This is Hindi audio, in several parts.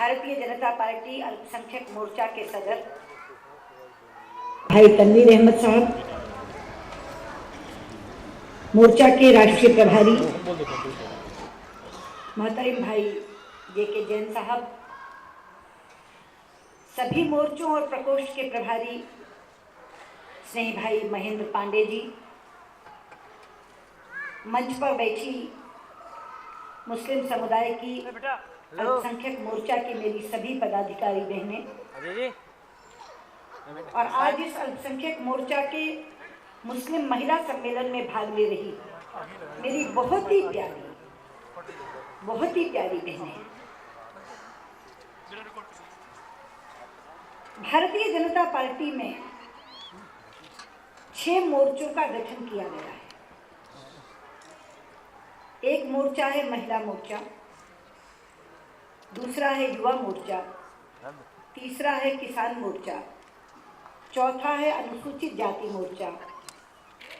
भारतीय जनता पार्टी अल्पसंख्यक मोर्चा के सदर भाई तनवीर अहमद साहब, मोर्चा के राष्ट्रीय प्रभारी मोहतरम भाई JK जैन साहब, सभी मोर्चों और प्रकोष्ठ के प्रभारी स्नेही भाई महेंद्र पांडे जी, मंच पर बैठी मुस्लिम समुदाय की अल्पसंख्यक मोर्चा की मेरी सभी पदाधिकारी बहनें और आज इस अल्पसंख्यक मोर्चा के मुस्लिम महिला सम्मेलन में भाग ले रही मेरी बहुत ही प्यारी बहनें। भारतीय जनता पार्टी में 6 मोर्चों का गठन किया गया है। एक मोर्चा है महिला मोर्चा, दूसरा है युवा मोर्चा, तीसरा है किसान मोर्चा, चौथा है अनुसूचित जाति मोर्चा,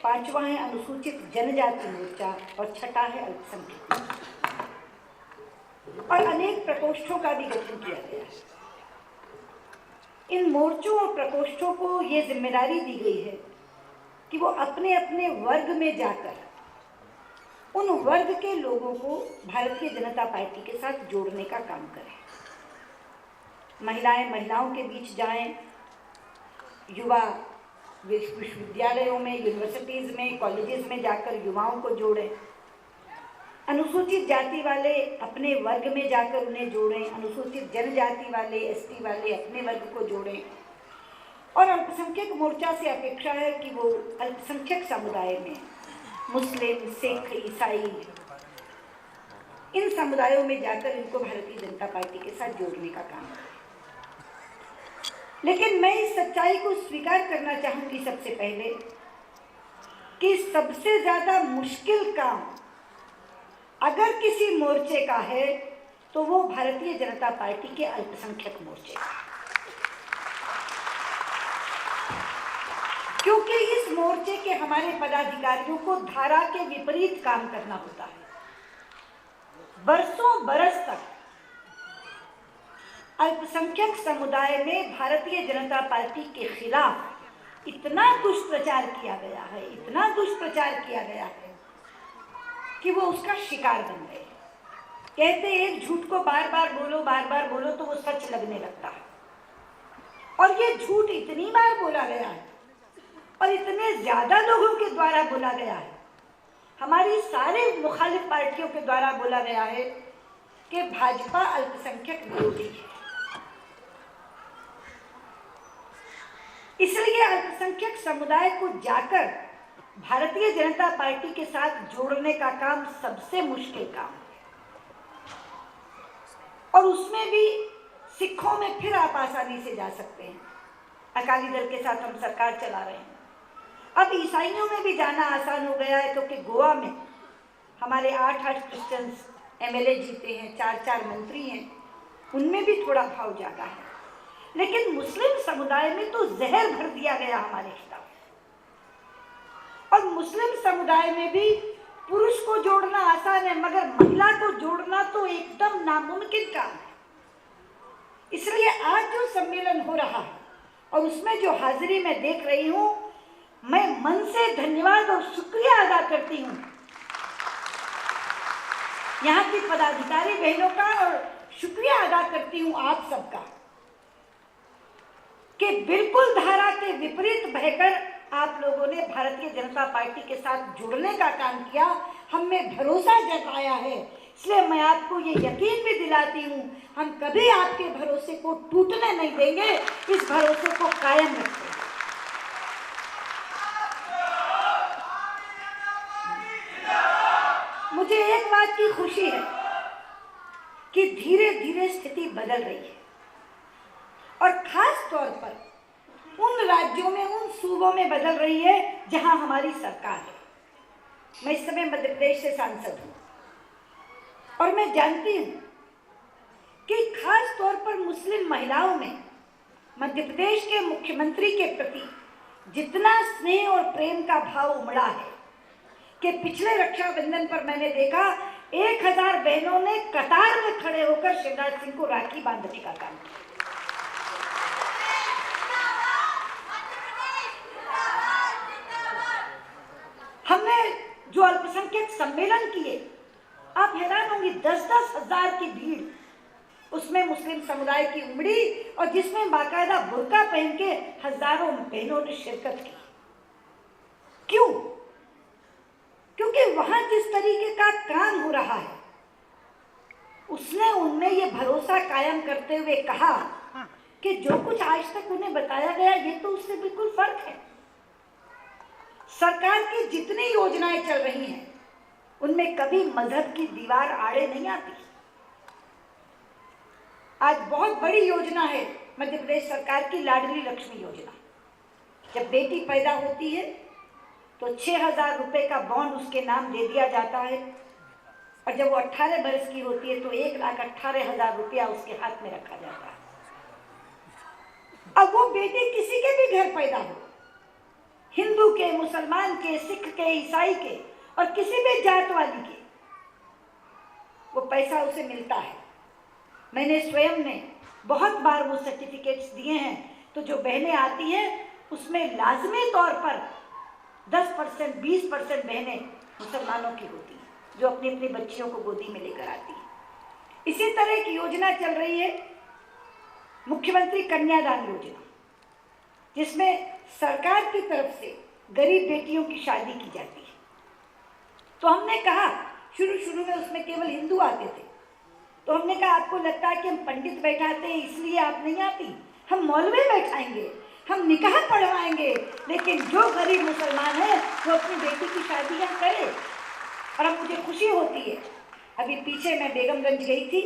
पांचवा है अनुसूचित जनजाति मोर्चा और छठा है अल्पसंख्यक मोर्चा। और अनेक प्रकोष्ठों का भी गठन किया गया है। इन मोर्चों और प्रकोष्ठों को ये जिम्मेदारी दी गई है कि वो अपने अपने वर्ग में जाकर उन वर्ग के लोगों को भारतीय जनता पार्टी के साथ जोड़ने का काम करें। महिलाएं महिलाओं के बीच जाएं, युवा विश्वविद्यालयों में, यूनिवर्सिटीज़ में, कॉलेजेस में जाकर युवाओं को जोड़ें। अनुसूचित जाति वाले अपने वर्ग में जाकर उन्हें जोड़ें, अनुसूचित जनजाति वाले, ST वाले अपने वर्ग को जोड़ें। और अल्पसंख्यक मोर्चा से अपेक्षा है कि वो अल्पसंख्यक समुदाय में मुस्लिम, सिख, ईसाई, इन समुदायों में जाकर इनको भारतीय जनता पार्टी के साथ जोड़ने का काम करें। लेकिन मैं इस सच्चाई को स्वीकार करना चाहूंगी सबसे पहले कि सबसे ज़्यादा मुश्किल काम अगर किसी मोर्चे का है तो वो भारतीय जनता पार्टी के अल्पसंख्यक मोर्चे का, क्योंकि इस मोर्चे के हमारे पदाधिकारियों को धारा के विपरीत काम करना होता है। बरसों बरस तक अल्पसंख्यक समुदाय में भारतीय जनता पार्टी के खिलाफ इतना दुष्प्रचार किया गया है, इतना दुष्प्रचार किया गया है कि वो उसका शिकार बन गए। कहते एक झूठ को बार बार बोलो तो वो सच लगने लगता है। और ये झूठ इतनी बार बोला गया है और इतने ज़्यादा लोगों के द्वारा बोला गया है, हमारी सारे मुखालिफ पार्टियों के द्वारा बोला गया है कि भाजपा अल्पसंख्यक विरोधी है। इसलिए अल्पसंख्यक समुदाय को जाकर भारतीय जनता पार्टी के साथ जोड़ने का काम सबसे मुश्किल काम है। और उसमें भी सिखों में फिर आप आसानी से जा सकते हैं। अकाली दल के साथ हम सरकार चला रहे हैं। अब ईसाइयों में भी जाना आसान हो गया है, क्योंकि गोवा में हमारे 8 क्रिश्चियंस MLA जीते हैं, 4 मंत्री हैं, उनमें भी थोड़ा भाव जागा है। लेकिन मुस्लिम समुदाय में तो जहर भर दिया गया हमारे खिलाफ। और मुस्लिम समुदाय में भी पुरुष को जोड़ना आसान है, मगर महिला को जोड़ना तो एकदम नामुमकिन काम है। इसलिए आज जो सम्मेलन हो रहा है और उसमें जो हाजिरी मैं देख रही हूँ, मैं मन से धन्यवाद और शुक्रिया अदा करती हूँ यहाँ की पदाधिकारी बहनों का, और शुक्रिया अदा करती हूँ आप सबका कि बिल्कुल धारा के विपरीत बहकर आप लोगों ने भारतीय जनता पार्टी के साथ जुड़ने का काम किया, हम में भरोसा जताया है। इसलिए मैं आपको ये यकीन भी दिलाती हूँ, हम कभी आपके भरोसे को टूटने नहीं देंगे, इस भरोसे को कायम रखेंगे। मुझे एक बात की खुशी है कि धीरे धीरे स्थिति बदल रही है, और खास तौर पर उन राज्यों में, उन सूबों में बदल रही है जहां हमारी सरकार है। मैं इस समय मध्य प्रदेश से सांसद हूं और मैं जानती हूं कि खास तौर पर मुस्लिम महिलाओं में मध्य प्रदेश के मुख्यमंत्री के प्रति जितना स्नेह और प्रेम का भाव उमड़ा है कि पिछले रक्षाबंधन पर मैंने देखा 1000 बहनों ने कतार में खड़े होकर शिवराज सिंह को राखी बांधने का काम किया। हमने जो अल्पसंख्यक सम्मेलन किए, आप हैरान होंगे, 10-10 हजार की भीड़, उसमें मुस्लिम समुदाय की उमड़ी और जिसमें बाकायदा बुर्का पहन के हजारों बहनों ने शिरकत की। क्यों? क्योंकि वहां जिस तरीके का काम हो रहा है, उसने उनमें ये भरोसा कायम करते हुए कहा कि जो कुछ आज तक उन्हें बताया गया ये तो उससे बिल्कुल फर्क है। सरकार की जितनी योजनाएं चल रही हैं उनमें कभी मजहब की दीवार आड़े नहीं आती। आज बहुत बड़ी योजना है मध्य प्रदेश सरकार की लाडली लक्ष्मी योजना। जब बेटी पैदा होती है तो 6000 रुपए का बॉन्ड उसके नाम दे दिया जाता है और जब वो 18 बरस की होती है तो 1,18,000 रुपया उसके हाथ में रखा जाता है। अब वो बेटी किसी के भी घर पैदा हो, हिंदू के, मुसलमान के, सिख के, ईसाई के और किसी भी जात वाली के, वो पैसा उसे मिलता है। मैंने स्वयं ने बहुत बार वो सर्टिफिकेट्स दिए हैं। तो जो बहनें आती हैं उसमें लाजमी तौर पर 10%, 20% बहनें मुसलमानों की होती हैं जो अपनी अपनी बच्चियों को गोदी में लेकर आती हैं। इसी तरह की योजना चल रही है मुख्यमंत्री कन्यादान योजना, जिसमें सरकार की तरफ से गरीब बेटियों की शादी की जाती है। तो हमने कहा, शुरू में उसमें केवल हिंदू आते थे, तो हमने कहा आपको लगता है कि हम पंडित बैठाते हैं इसलिए आप नहीं आती, हम मौलवी बैठाएंगे, हम निकाह पढ़वाएंगे, लेकिन जो गरीब मुसलमान है वो अपनी बेटी की शादी यहाँ करे। और अब मुझे खुशी होती है, अभी पीछे मैं बेगमगंज गई थी,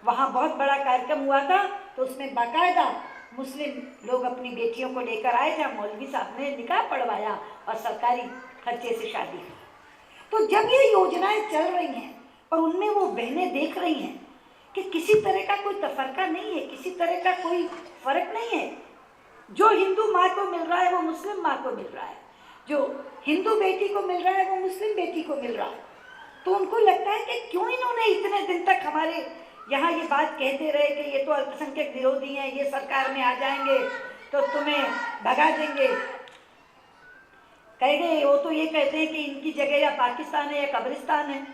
वहाँ बहुत बड़ा कार्यक्रम हुआ था, तो उसमें बाकायदा मुस्लिम लोग अपनी बेटियों को लेकर आए, जहाँ मौलवी साहब ने निकाह पढ़वाया और सरकारी खर्चे से शादी हुई। तो जब ये योजनाएं चल रही हैं और उनमें वो बहनें देख रही हैं कि किसी तरह का कोई तफरका नहीं है, किसी तरह का कोई फर्क नहीं है, जो हिंदू माँ को मिल रहा है वो मुस्लिम माँ को मिल रहा है, जो हिंदू बेटी को मिल रहा है वो मुस्लिम बेटी को मिल रहा है, तो उनको लगता है कि क्यों इन्होंने इतने दिन तक हमारे यहाँ ये बात कहते रहे कि ये तो अल्पसंख्यक विरोधी हैं, ये सरकार में आ जाएंगे तो तुम्हें भगा देंगे। कहेंगे वो तो ये कहते हैं कि इनकी जगह या पाकिस्तान है या कब्रिस्तान है,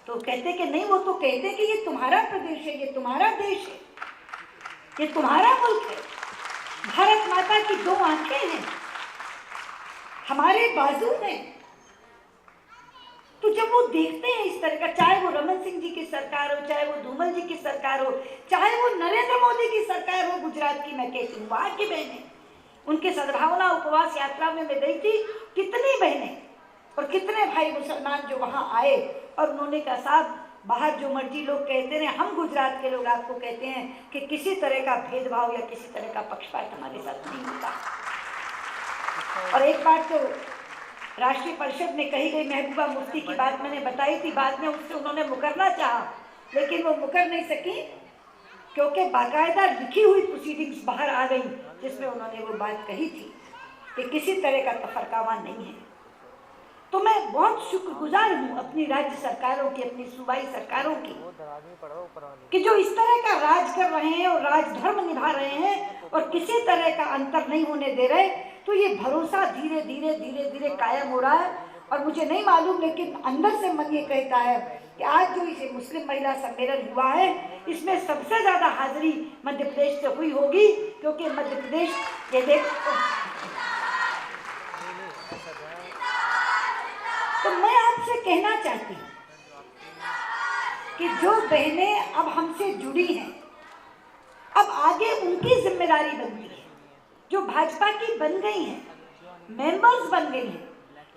तो कहते कि नहीं, वो तो कहते कि ये तुम्हारा प्रदेश है, ये तुम्हारा देश है, ये तुम्हारा मुल्क है, भारत माता की 2 आंखें हैं, हमारे बाजू हैं। तो जब वो देखते हैं इस तरह का, चाहे वो रमन सिंह जी की सरकार हो, चाहे वो धूमल जी की सरकार हो, चाहे वो नरेंद्र मोदी की सरकार हो गुजरात की, मैं कहती हूँ वहाँ की बहनें, उनके सद्भावना उपवास यात्रा में मैं गई थी, कितनी बहनें और कितने भाई मुसलमान जो वहाँ आए और उन्होंने कहा साहब बाहर जो मर्जी लोग कहते हैं, हम गुजरात के लोग आपको कहते हैं कि किसी तरह का भेदभाव या किसी तरह का पक्षपात हमारे साथ नहीं होता। और एक बात तो राष्ट्रीय परिषद में कही गई महबूबा मुफ्ती की बात मैंने बताई थी, बाद में उससे उन्होंने मुकरना चाहा लेकिन वो मुकर नहीं सकी, क्योंकि बाकायदा लिखी हुई प्रोसीडिंग्स बाहर आ गई जिसमें उन्होंने वो बात कही थी कि किसी तरह का तफरकावा नहीं है। तो मैं बहुत शुक्रगुजार हूँ अपनी राज्य सरकारों की, अपनी सूबाई सरकारों की, कि जो इस तरह का राज कर रहे हैं और राजधर्म निभा रहे हैं और किसी तरह का अंतर नहीं होने दे रहे। तो ये भरोसा धीरे धीरे कायम हो रहा है। और मुझे नहीं मालूम, लेकिन अंदर से मन ये कहता है कि आज जो इसे मुस्लिम महिला सम्मेलन हुआ है, इसमें सबसे ज़्यादा हाजिरी मध्य प्रदेश से हुई होगी, क्योंकि मध्य प्रदेश ये देख। तो मैं आपसे कहना चाहती हूँ कि जो बहनें अब हमसे जुड़ी हैं, अब आगे उनकी जिम्मेदारी बनती है, जो भाजपा की बन गई हैं, मेंबर्स बन गई हैं,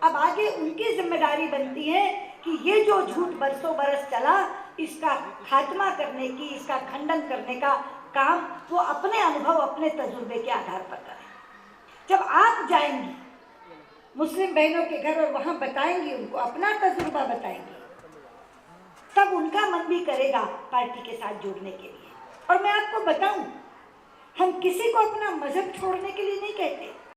अब आगे उनकी जिम्मेदारी बनती है कि ये जो झूठ बरसों बरस चला, इसका खात्मा करने की, इसका खंडन करने का काम वो अपने अनुभव, अपने तजुर्बे के आधार पर करें। जब आप जाएंगी मुस्लिम बहनों के घर और वहाँ बताएंगी, उनको अपना तजुर्बा बताएंगी, तब उनका मन भी करेगा पार्टी के साथ जुड़ने के लिए। और मैं आपको बताऊं, हम किसी को अपना मजहब छोड़ने के लिए नहीं कहते,